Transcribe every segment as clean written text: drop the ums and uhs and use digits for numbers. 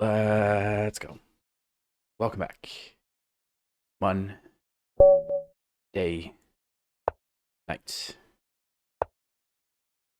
Let's go. Welcome back. One day night.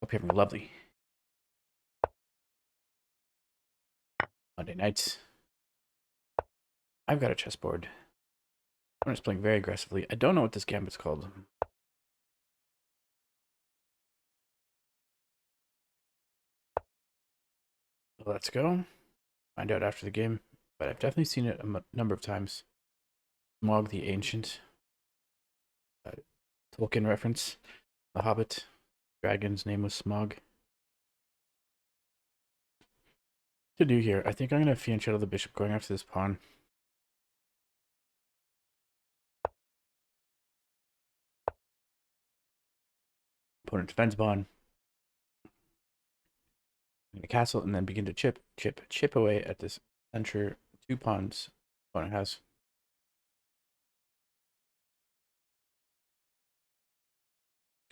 Hope you're having a lovely Monday night. I've got a chessboard. I'm just playing very aggressively. I don't know what this gambit's called. Let's go. Find out after the game. But I've definitely seen it a number of times. Smog the Ancient. Uh, Tolkien reference. The Hobbit. Dragon's name was Smog. To do here, I think I'm going to fianchetto the bishop going after this pawn. Opponent defends pawn. In the castle, and then begin to chip away at this center 2 pawns opponent has.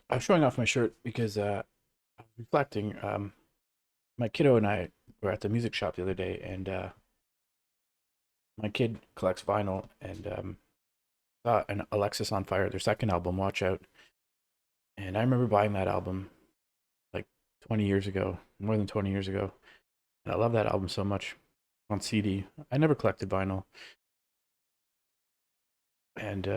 I'm showing off my shirt because I was reflecting. My kiddo and I were at the music shop the other day, and my kid collects vinyl, and saw an Alexis on Fire, their second album, Watch Out. And I remember buying that album like 20 years ago, more than 20 years ago. And I love that album so much on CD. I never collected vinyl. And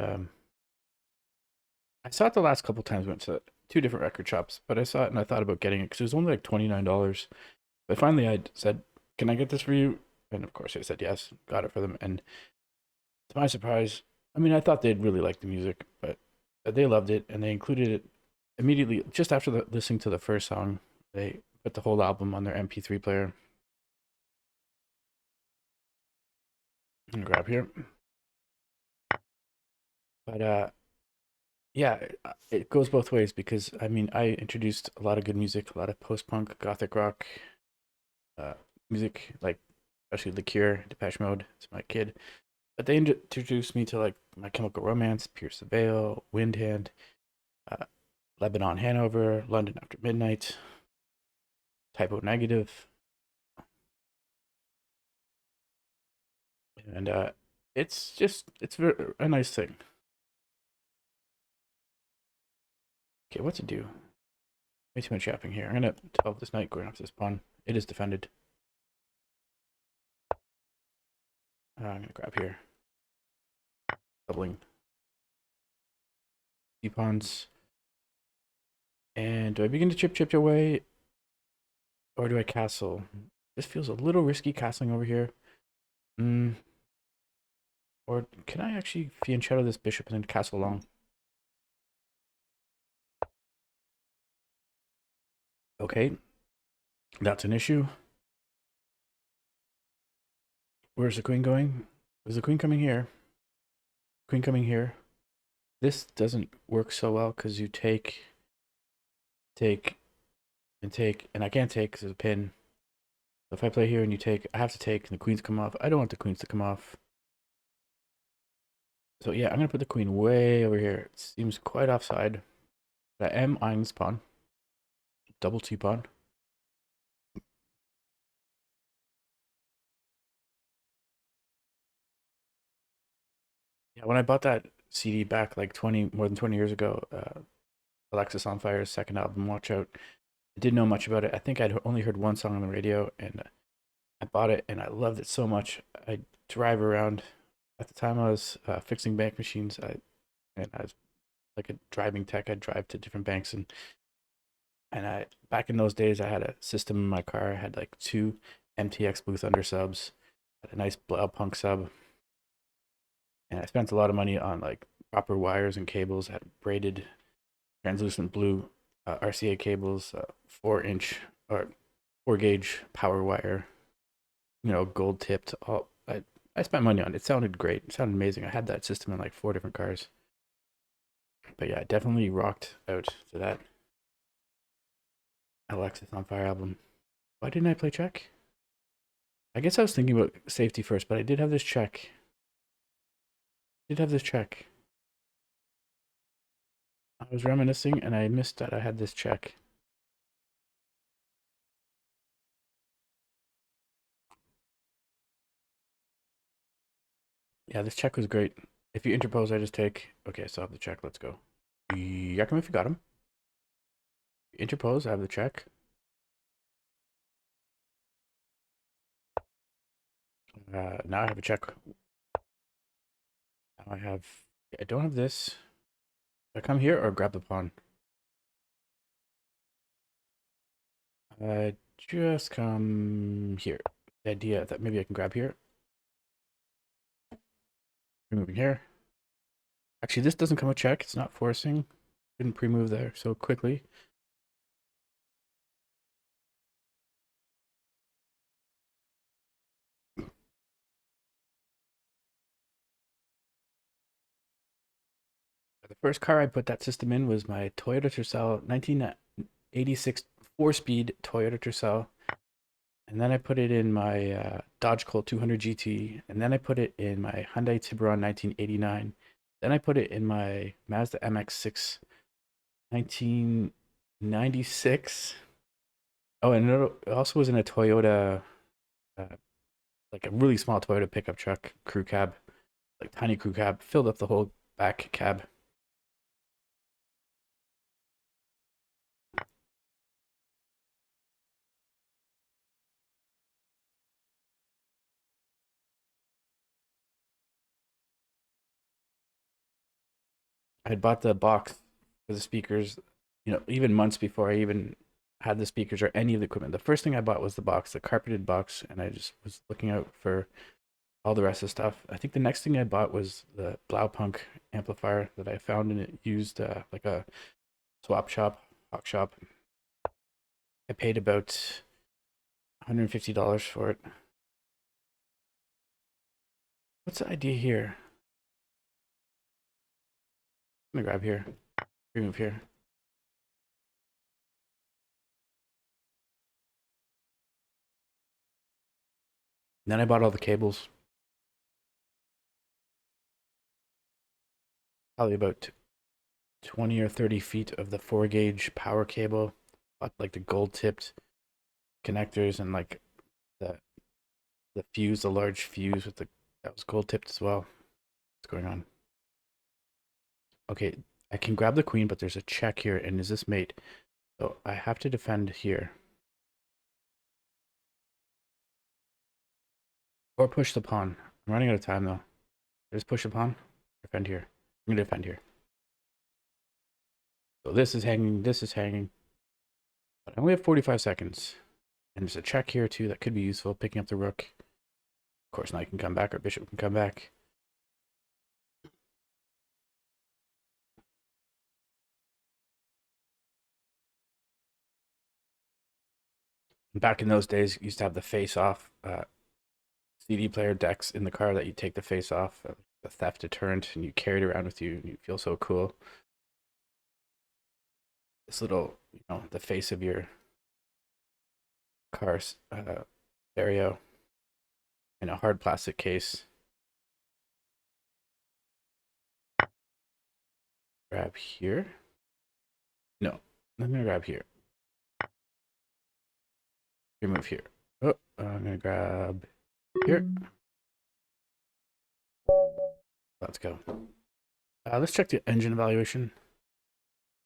I saw it the last couple times. Went to two different record shops, but I saw it and I thought about getting it because it was only like $29. But finally, I said, "Can I get this for you?" And of course, they said yes. Got it for them, and to my surprise, I mean, I thought they'd really like the music, but they loved it, and they included it immediately just after listening to the first song. They put the whole album on their MP3 player. I'm gonna grab here, but yeah, it goes both ways because I mean, I introduced a lot of good music, a lot of post-punk, gothic rock, uh, music, like especially The Cure, Depeche Mode. It's my kid, but they introduced me to like My Chemical Romance, Pierce the Veil, Windhand, uh, Lebanon, Hanover, London After Midnight, Typo Negative, and it's a nice thing. Okay, what to do? Way too much yapping here. I'm gonna 12 this knight going after this pawn. It is defended. I'm gonna grab here, doubling pawns. And do I begin to chip away, or do I castle? This feels a little risky castling over here. Mm, or can I actually fianchetto this bishop and then castle long? Okay, that's an issue. Where's the queen going? Is the queen coming here? Queen coming here. This doesn't work so well because you take, and I can't take because there's a pin. So if I play here and you take, I have to take, and the queens come off. I don't want the queens to come off. So yeah, I'm gonna put the queen way over here. It seems quite offside. But I am eyeing this pawn. Double T-pawn. Yeah, when I bought that CD back like more than 20 years ago, Alexis on Fire's second album, Watch Out. I didn't know much about it. I think I'd only heard one song on the radio, and I bought it, and I loved it so much. I drive around. At the time, I was fixing bank machines. And I was like a driving tech. I'd drive to different banks, and I back in those days, I had a system in my car. I had like two MTX booth under subs, had a nice punk sub, and I spent a lot of money on like proper wires and cables. I had braided translucent blue RCA cables, 4 inch or 4 gauge power wire, gold tipped. All I spent money on it. It sounded great. It sounded amazing. I had that system in like 4 different cars. But yeah, I definitely rocked out to that Alexis on Fire album. Why didn't I play check? I guess I was thinking about safety first, but I did have this check. Did have this check. I was reminiscing and I missed that I had this check. Yeah, this check was great. If you interpose, I just take. Okay, so I have the check. Let's go. Yakum if you got him. Interpose, I have the check. Now I have a check. Now I have. I don't have this. Do I come here or grab the pawn? Just come here. The idea that maybe I can grab here. Removing here. Actually, this doesn't come with check. It's not forcing. Didn't pre-move there so quickly. The first car I put that system in was my Toyota Tercel 1986 4-speed Toyota Tercel. And then I put it in my Dodge Colt 200 GT. And then I put it in my Hyundai Tiburon 1989. Then I put it in my Mazda MX-6 1996. Oh, and it also was in a Toyota, uh, like a really small Toyota pickup truck, crew cab, like tiny crew cab, filled up the whole back cab. I had bought the box for the speakers, even months before I even had the speakers or any of the equipment. The first thing I bought was the box, the carpeted box, and I just was looking out for all the rest of the stuff. I think the next thing I bought was the Blaupunk amplifier that I found and it used like a swap shop, hawk shop. I paid about $150 for it. What's the idea here? I'm gonna grab here, remove here. And then I bought all the cables. Probably about 20 or 30 feet of the 4-gauge power cable. Bought like the gold tipped connectors and like the the fuse, the large fuse with the that was gold tipped as well. What's going on? Okay, I can grab the queen, but there's a check here, and is this mate? So I have to defend here. Or push the pawn. I'm running out of time though. Just push the pawn. Defend here. I'm gonna defend here. So this is hanging, this is hanging. But I only have 45 seconds. And there's a check here too that could be useful, picking up the rook. Of course, knight can come back or bishop can come back. Back in those days, you used to have the face-off CD player decks in the car that you take the face off, the theft deterrent, and you carry it around with you, and you feel so cool. This little, the face of your car's stereo in a hard plastic case. Grab here. No, I'm gonna grab here. Remove here. Oh, I'm gonna grab here. Let's go. Let's check the engine evaluation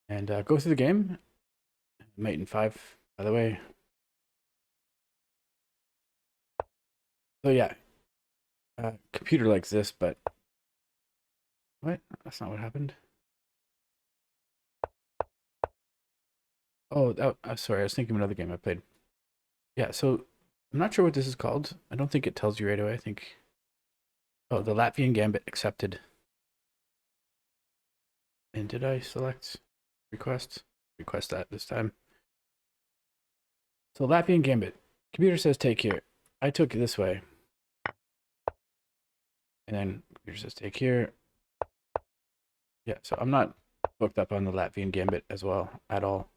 and go through the game. Mate in 5, by the way. So yeah, computer likes this, but what? That's not what happened. Oh, sorry. I was thinking of another game I played. Yeah, so I'm not sure what this is called. I don't think it tells you right away. I think. Oh, the Latvian Gambit accepted. And did I select request? Request that this time. So Latvian Gambit. Computer says take here. I took it this way. And then computer says take here. Yeah, so I'm not booked up on the Latvian Gambit as well at all.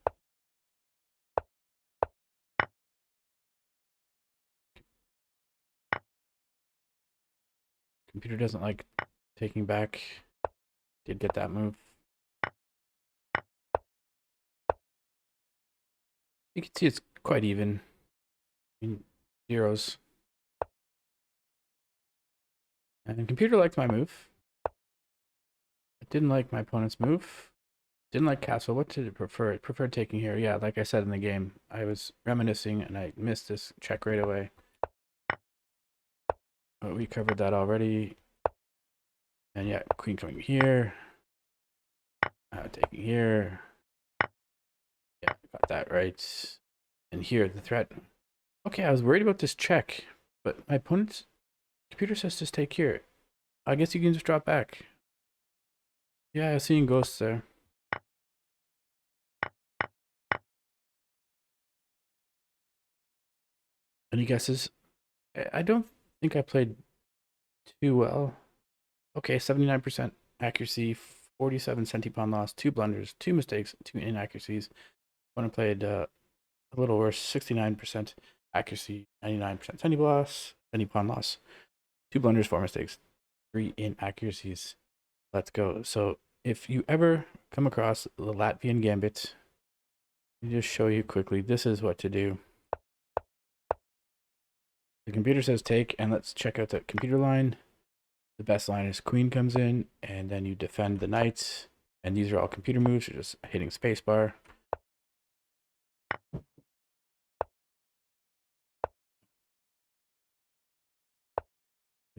Computer doesn't like taking back. Did get that move. You can see it's quite even. In zeros. And the computer liked my move. It didn't like my opponent's move. Didn't like castle. What did it prefer? It preferred taking here. Yeah, like I said in the game, I was reminiscing and I missed this check right away. But we covered that already. And yeah, queen coming here. Taking here. Yeah, got that right. And here, the threat. Okay, I was worried about this check, but my opponent's computer says just take here. I guess you can just drop back. Yeah, I was seeing ghosts there. Any guesses? I don't think I played too well. Okay, 79% accuracy, 47 centipawn loss, 2 blunders, 2 mistakes, 2 inaccuracies. When I played a little worse, 69% accuracy, 99% centipawn loss, 2 blunders, 4 mistakes, 3 inaccuracies. Let's go. So if you ever come across the Latvian Gambit, let me just show you quickly. This is what to do. The computer says take, and let's check out the computer line. The best line is queen comes in, and then you defend the knights. And these are all computer moves. You're just hitting spacebar.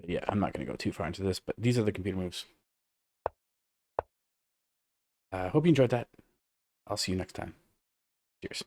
Yeah, I'm not going to go too far into this, but these are the computer moves. Hope you enjoyed that. I'll see you next time. Cheers.